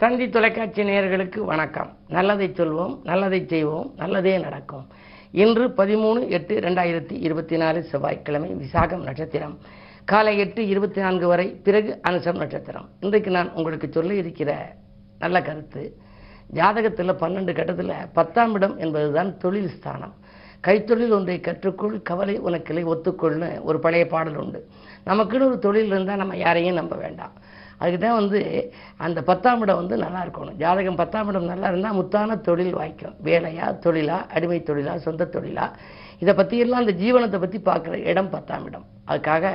தந்தி தொலைக்காட்சி நேயர்களுக்கு வணக்கம். நல்லதை சொல்வோம், நல்லதை செய்வோம், நல்லதே நடக்கும். இன்று 13/8/2024 செவ்வாய்க்கிழமை, விசாகம் நட்சத்திரம், காலை 8:24 வரை, பிறகு அனுசம் நட்சத்திரம். இன்றைக்கு நான் உங்களுக்கு சொல்ல இருக்கிற நல்ல கருத்து, ஜாதகத்தில் 12 கட்டத்தில் 10ஆம் இடம் என்பதுதான் தொழில் ஸ்தானம். கைத்தொழில் ஒன்றை கற்றுக்கொள், கவலை உனக்கிளை ஒத்துக்கொள்னு ஒரு பழைய பாடல் உண்டு. நமக்குன்னு ஒரு தொழில் இருந்தால் நம்ம யாரையும் நம்ப வேண்டாம். அதுக்கு தான் அந்த 10ஆம் இடம் நல்லா இருக்கணும். ஜாதகம் 10ஆம் இடம் நல்லா இருந்தால் முத்தான தொழில் வாய்க்கும். வேலையா, தொழிலா, அடிமை தொழிலா, சொந்த தொழிலா, இதை பற்றியெல்லாம் அந்த ஜீவனத்தை பற்றி பார்க்குற இடம் 10ஆம் இடம். அதுக்காக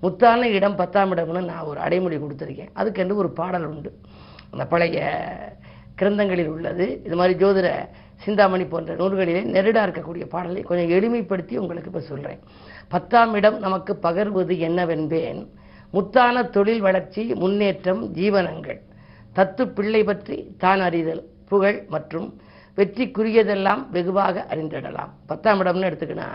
முத்தான இடம் 10ஆம் இடம்னு நான் ஒரு அடைமொழி கொடுத்துருக்கேன். அதுக்கென்று ஒரு பாடல் உண்டு, அந்த பழைய கிரந்தங்களில் உள்ளது. இது மாதிரி ஜோதிட சிந்தாமணி போன்ற நூல்களிலே நெருடா இருக்கக்கூடிய பாடலை கொஞ்சம் எளிமைப்படுத்தி உங்களுக்கு இப்போ சொல்கிறேன். 10ஆம் இடம் நமக்கு பகர்வது என்னவென்பேன், முத்தான தொழில் வளர்ச்சி, முன்னேற்றம், ஜீவனங்கள், தத்து பிள்ளை பற்றி தான் அறிதல், புகழ் மற்றும் வெற்றிக்குரியதெல்லாம் வெகுவாக அறிந்திடலாம். 10ஆம் இடம்னு எடுத்துக்கினா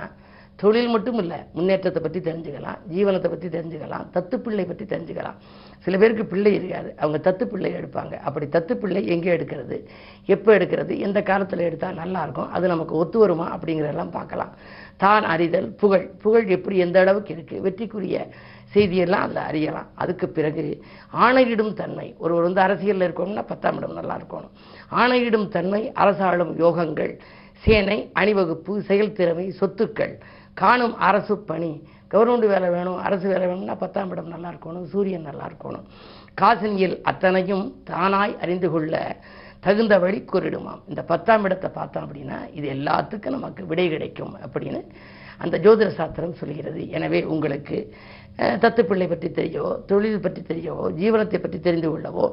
தொழில் மட்டும் இல்லை, முன்னேற்றத்தை பற்றி தெரிஞ்சுக்கலாம், ஜீவனத்தை பற்றி தெரிஞ்சுக்கலாம், தத்து பிள்ளை பற்றி தெரிஞ்சுக்கலாம். சில பேருக்கு பிள்ளை இருக்காது, அவங்க தத்து பிள்ளை எடுப்பாங்க. அப்படி தத்து பிள்ளை எங்கே எடுக்கிறது, எப்போ எடுக்கிறது, எந்த காலத்தில் எடுத்தால் நல்லாயிருக்கும், அது நமக்கு ஒத்து வருமா அப்படிங்கிறதெல்லாம் பார்க்கலாம். தான் அறிதல், புகழ், புகழ் எப்படி எந்த அளவுக்கு இருக்குது, வெற்றிக்குரிய செய்தியெல்லாம் அதில் அறியலாம். அதுக்கு பிறகு ஆணையிடும் தன்மை, ஒருவர் அரசியலில் இருக்கணும்னா 10ஆம் இடம் நல்லா இருக்கணும். ஆணையிடும் தன்மை, அரசாளும் யோகங்கள், சேனை, அணிவகுப்பு, செயல்திறமை, சொத்துக்கள், காணும் அரசு பணி, கவர்மெண்ட் வேலை வேணும், அரசு வேலை வேணும்னா 10ஆம் இடம் நல்லா இருக்கணும், சூரியன் நல்லா இருக்கணும். காசினியில் அத்தனையும் தானாய் அறிந்து கொள்ள தகுந்த வழி கூறிடுமாம். இந்த 10ஆம் இடத்தை பார்த்தோம் அப்படின்னா இது எல்லாத்துக்கும் நமக்கு விடை கிடைக்கும் அப்படின்னு அந்த ஜோதிட சாஸ்திரம் சொல்கிறது. எனவே உங்களுக்கு தத்துப்பிள்ளை பற்றி தெரியவோ, தொழில் பற்றி தெரியவோ, ஜீவனத்தை பற்றி தெரிந்து கொள்ளவோ,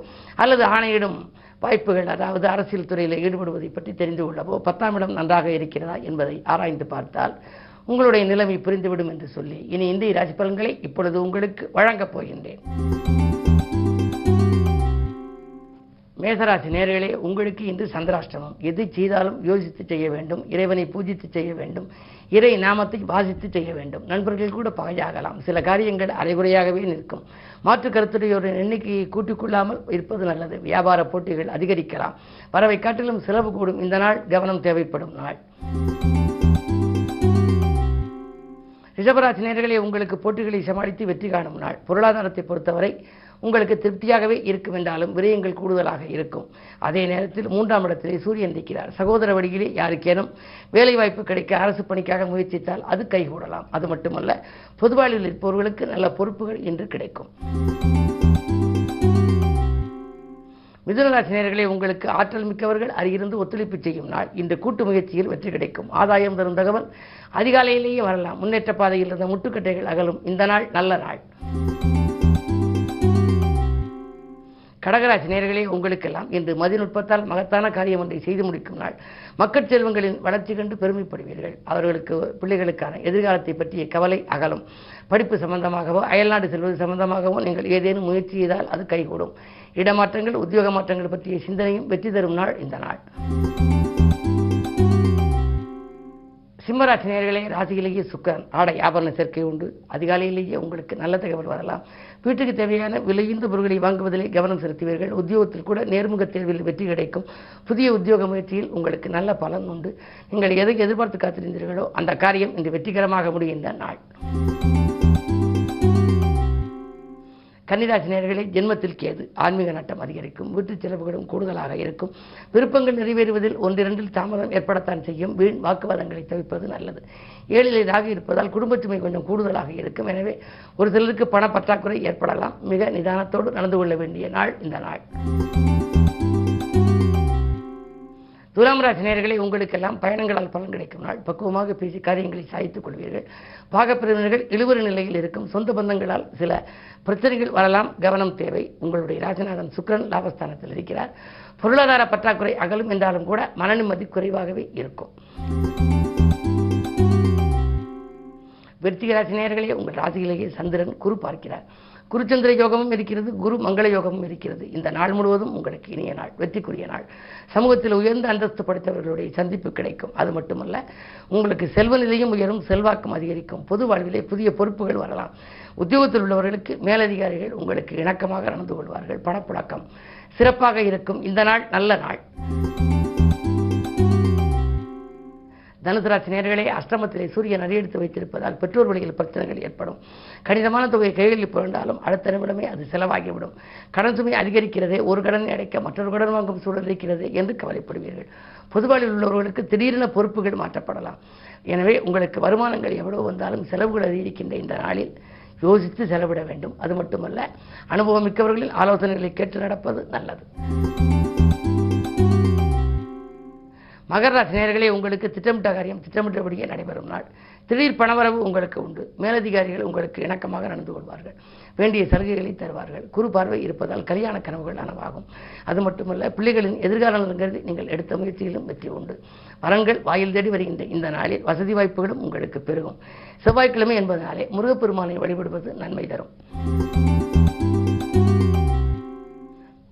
அல்லது ஆணையிடும் வாய்ப்புகள், அதாவது அரசியல் துறையில் ஈடுபடுவதை பற்றி தெரிந்து கொள்ளவோ 10ஆம் இடம் நன்றாக இருக்கிறதா என்பதை ஆராய்ந்து பார்த்தால் உங்களுடைய நிலைமை புரிந்துவிடும் என்று சொல்லி இனி இந்திய ராசி பலன்களை இப்பொழுது உங்களுக்கு வழங்கப் போகின்றேன். மேசராசி நேயர்களே, உங்களுக்கு இன்று சந்திராஷ்டமம். எது செய்தாலும் யோசித்து செய்ய வேண்டும், இறைவனை பூஜித்து செய்ய வேண்டும், இறை நாமத்தை வாசித்து செய்ய வேண்டும். நண்பர்கள் கூட பகையாகலாம், சில காரியங்கள் அரைகுறையாகவே நிற்கும். மாற்று கருத்துடையோட எண்ணிக்கையை கூட்டிக் கொள்ளாமல் இருப்பது நல்லது. வியாபார போட்டிகள் அதிகரிக்கலாம், வரவை காட்டிலும் செலவு கூடும். இந்த நாள் கவனம் தேவைப்படும் நாள். ரிஷபராசி நேயர்களே, உங்களுக்கு போட்டிகளை சமாளித்து வெற்றி காணும் நாள். பொருளாதாரத்தை பொறுத்தவரை உங்களுக்கு திருப்தியாகவே இருக்கும் என்றாலும் விரயங்கள் கூடுதலாக இருக்கும். அதே நேரத்தில் 3ஆம் இடத்திலே சூரியன் இருக்கிறார். சகோதர வழியிலே யாருக்கேனும் வேலை வாய்ப்பு கிடைக்க அரசு பணிக்காக முயற்சித்தால் அது கைகூடலாம். அது மட்டுமல்ல, பொதுவாழ்வில் இருப்பவர்களுக்கு நல்ல பொறுப்புகள் இன்று கிடைக்கும். மிதுனராசி நேயர்களே, உங்களுக்கு ஆற்றல் மிக்கவர்கள் அருகிருந்து ஒத்துழைப்பு செய்யும் நாள். இன்று கூட்டு முயற்சியில் வெற்றி கிடைக்கும். ஆதாயம் தரும் தகவல் அதிகாலையிலேயே வரலாம். முன்னேற்ற பாதையில் இருந்த முட்டுக்கட்டைகள் அகலும். இந்த நாள் நல்ல நாள். கடகராசி நேயர்களே, உங்களுக்கெல்லாம் இன்று மதிநுட்பத்தால் மகத்தான காரியம் ஒன்றை செய்து முடிக்கும் நாள். மக்கள் செல்வங்களின் வளர்ச்சி கண்டு பெருமைப்படுவீர்கள். அவர்களுக்கு பிள்ளைகளுக்கான எதிர்காலத்தை பற்றிய கவலை அகலும். படிப்பு சம்பந்தமாகவோ, அயல்நாடு செல்வது சம்பந்தமாகவோ நீங்கள் ஏதேனும் முயற்சி செய்தால் அது கைகூடும். இடமாற்றங்கள், உத்தியோக மாற்றங்கள் பற்றிய சிந்தனையும் வெற்றி தரும் நாள் இந்த நாள். சிம்மராசி நேயர்களே, ராசியிலேயே சுக்கிரன், ஆடை ஆபரண சேர்க்கை உண்டு. அதிகாலையிலேயே உங்களுக்கு நல்ல தகவல் வரலாம். வீட்டுக்கு தேவையான விலையுந்த பொருட்களை வாங்குவதிலே கவனம் செலுத்துவீர்கள். உத்தியோகத்தில் கூட நேர்முக தேர்வில் வெற்றி கிடைக்கும். புதிய உத்தியோக முயற்சியில் உங்களுக்கு நல்ல பலன் உண்டு. நீங்கள் எதை எதிர்பார்த்து காத்திருந்தீர்களோ அந்த காரியம் இன்று வெற்றிகரமாக முடிகின்ற நாள். கன்னிராசி நேயர்களே, ஜென்மத்தில் கேது, ஆன்மீக நாட்டம் அதிகரிக்கும். வீட்டு செலவுகளும் கூடுதலாக இருக்கும். விருப்பங்கள் நிறைவேறுவதில் ஒன்றிரண்டில் தாமதம் ஏற்படத்தான் செய்யும். வீண் வாக்குவாதங்களை தவிர்ப்பது நல்லது. 7ல் ராகு இருப்பதால் குடும்பச்சுமை கொஞ்சம் கூடுதலாக இருக்கும். எனவே ஒரு சிலருக்கு பண பற்றாக்குறை ஏற்படலாம். மிக நிதானத்தோடு நடந்து கொள்ள வேண்டிய நாள் இந்த நாள். துலாம் ராசி நேயர்களே, உங்களுக்கெல்லாம் பயணங்களால் பலன் கிடைக்கும் நாள். பக்குவமாக பேசி காரியங்களை சாதித்துக் கொள்வீர்கள். பாகப்பிரிவினர்கள் இழுவறு நிலையில் இருக்கும். சொந்த பந்தங்களால் சில பிரச்சனைகள் வரலாம், கவனம் தேவை. உங்களுடைய ராசிநாதன் சுக்கிரன் லாபஸ்தானத்தில் இருக்கிறார். பொருளாதார பற்றாக்குறை அகலும் என்றாலும் கூட மன நிம்மதி குறைவாகவே இருக்கும். விருச்சிக ராசி நேயர்களே, உங்கள் ராசியிலேயே சந்திரன் குரு பார்க்கிறார். குருச்சந்திர யோகமும் இருக்கிறது, குரு மங்கள யோகமும் இருக்கிறது. இந்த நாள் முழுவதும் உங்களுக்கு இனிய நாள், வெற்றிக்குரிய நாள். சமூகத்தில் உயர்ந்த அந்தஸ்து படைத்தவர்களுடைய சந்திப்பு கிடைக்கும். அது மட்டுமல்ல, உங்களுக்கு செல்வ நிலையும் உயரும், செல்வாக்கும் அதிகரிக்கும். பொது வாழ்விலே புதிய பொறுப்புகள் வரலாம். உத்தியோகத்தில் உள்ளவர்களுக்கு மேலதிகாரிகள் உங்களுக்கு இணக்கமாக நடந்து கொள்வார்கள். பணப்புழக்கம் சிறப்பாக இருக்கும். இந்த நாள் நல்ல நாள். தனுசு ராசி நேயர்களே, அஷ்டமத்திலே சூரியன் அடியெடுத்து வைத்திருப்பதால் பெற்றோர் வழியில் பிரச்சனைகள் ஏற்படும். கடினமான தொகையை கைகளில் புரண்டாலும் அடுத்த நிமிடமே அது செலவாகிவிடும். கடன் சுமை அதிகரிக்கிறதே, ஒரு கடனை அடைக்க மற்றொரு கடன் வாங்கும் சூழல் இருக்கிறது என்று கவலைப்படுவீர்கள். பொதுவாழ்வில் உள்ளவர்களுக்கு திடீரென பொறுப்புகள் மாற்றப்படலாம். எனவே உங்களுக்கு வருமானங்கள் எவ்வளவு வந்தாலும் செலவுகள் அதிகரிக்கின்ற இந்த நாளில் யோசித்து செலவிட வேண்டும். அது மட்டுமல்ல, அனுபவம் மிக்கவர்களின் ஆலோசனைகளை கேட்டு நடப்பது நல்லது. மகர ராசி நேயர்களே, உங்களுக்கு திட்டமிட்ட காரியம் திட்டமிட்டபடியே நடைபெறும் நாள். திடீர் பணவரவு உங்களுக்கு உண்டு. மேலதிகாரிகள் உங்களுக்கு இணக்கமாக நடந்து கொள்வார்கள். வேண்டிய சலுகைகளை தருவார்கள். குரு பார்வை இருப்பதால் கல்யாண கனவுகள் நனவாகும். அது மட்டுமல்ல, பிள்ளைகளின் எதிர்காலம் கருதி நீங்கள் எடுத்த முயற்சியிலும் வெற்றி உண்டு. வரங்கள் வாயில் தேடி வருகின்ற இந்த நாளில் வசதி வாய்ப்புகளும் உங்களுக்கு பெருகும். செவ்வாய்க்கிழமை என்பதனாலே முருகப்பெருமானை வழிபடுவது நன்மை தரும்.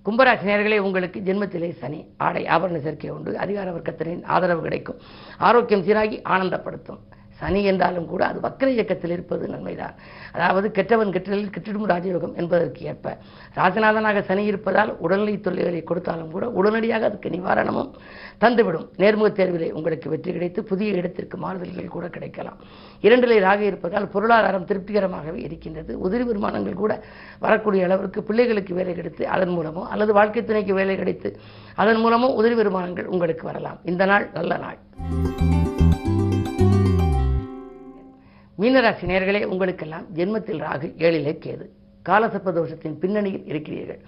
கும்பராசி நேயர்களே, உங்களுக்கு ஜென்மத்திலே சனி. ஆடை ஆபரண சேர்க்கை உண்டு. அதிகார வர்க்கத்தினரின் ஆதரவு கிடைக்கும். ஆரோக்கியம் சீராகி ஆனந்தப்படுத்தும். சனி என்றாலும் கூட அது வக்ர இயக்கத்தில் இருப்பது நன்மைதான். அதாவது கெட்டவன் கெட்டலில் கெட்டிடும் ராஜயோகம் என்பதற்கு ஏற்ப ராஜநாதனாக சனி இருப்பதால் உடல்நிலை தொல்லைகளை கொடுத்தாலும் கூட உடனடியாக அதுக்கு நிவாரணமும் தந்துவிடும். நேர்முக தேர்விலே உங்களுக்கு வெற்றி கிடைத்து புதிய இடத்திற்கு மாறுதல்கள் கூட கிடைக்கலாம். இரண்டிலே ராக இருப்பதால் பொருளாதாரம் திருப்திகரமாகவே இருக்கின்றது. உதிரி வருமானங்கள் கூட வரக்கூடிய அளவிற்கு பிள்ளைகளுக்கு வேலை கிடைத்து அதன் மூலமோ அல்லது வாழ்க்கை துணைக்கு வேலை கிடைத்து அதன் மூலமோ உதிரி வருமானங்கள் உங்களுக்கு வரலாம். இந்த நாள் நல்ல நாள். மீனராசி நேயர்களே, உங்களுக்கெல்லாம் ஜென்மத்தில் ராகு, ஏழிலே கேது. காலசர்ப்ப தோஷத்தின் பின்னணியில் இருக்கிறீர்கள்.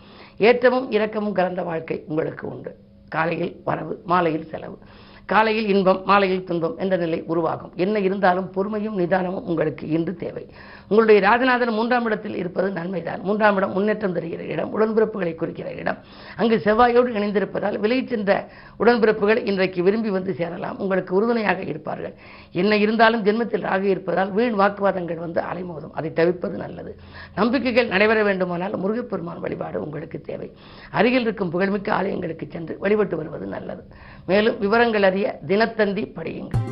ஏற்றமும் இரக்கமும் கலந்த வாழ்க்கை உங்களுக்கு உண்டு. காலையில் வரவு, மாலையில் செலவு. காலையில் இன்பம், மாலையில் துன்பம் என்ற நிலை உருவாகும். என்ன இருந்தாலும் பொறுமையும் நிதானமும் உங்களுக்கு இன்று தேவை. உங்களுடைய ராஜநாதன் 3ஆம் இடத்தில் இருப்பது நன்மைதான். 3ஆம் இடம் முன்னேற்றம் தருகிற இடம், உடன்பிறப்புகளை குறிக்கிற இடம். அங்கு செவ்வாயோடு இணைந்திருப்பதால் விலகிச் சென்ற உடன்பிறப்புகள் இன்றைக்கு விரும்பி வந்து சேரலாம். உங்களுக்கு உறுதுணையாக இருப்பார்கள். என்ன இருந்தாலும் ஜென்மத்தில் ராகு இருப்பதால் வீண் வாக்குவாதங்கள் வந்து அலைமோதும். அதை தவிர்ப்பது நல்லது. நம்பிக்கைகள் நடைபெற வேண்டுமானால் முருகப்பெருமான் வழிபாடு உங்களுக்கு தேவை. அருகில் இருக்கும் புகழ்மிக்க ஆலயங்களுக்கு சென்று வழிபட்டு வருவது நல்லது. மேலும் விவரங்கள் அறிய தினத்தந்தி படியுங்கள்.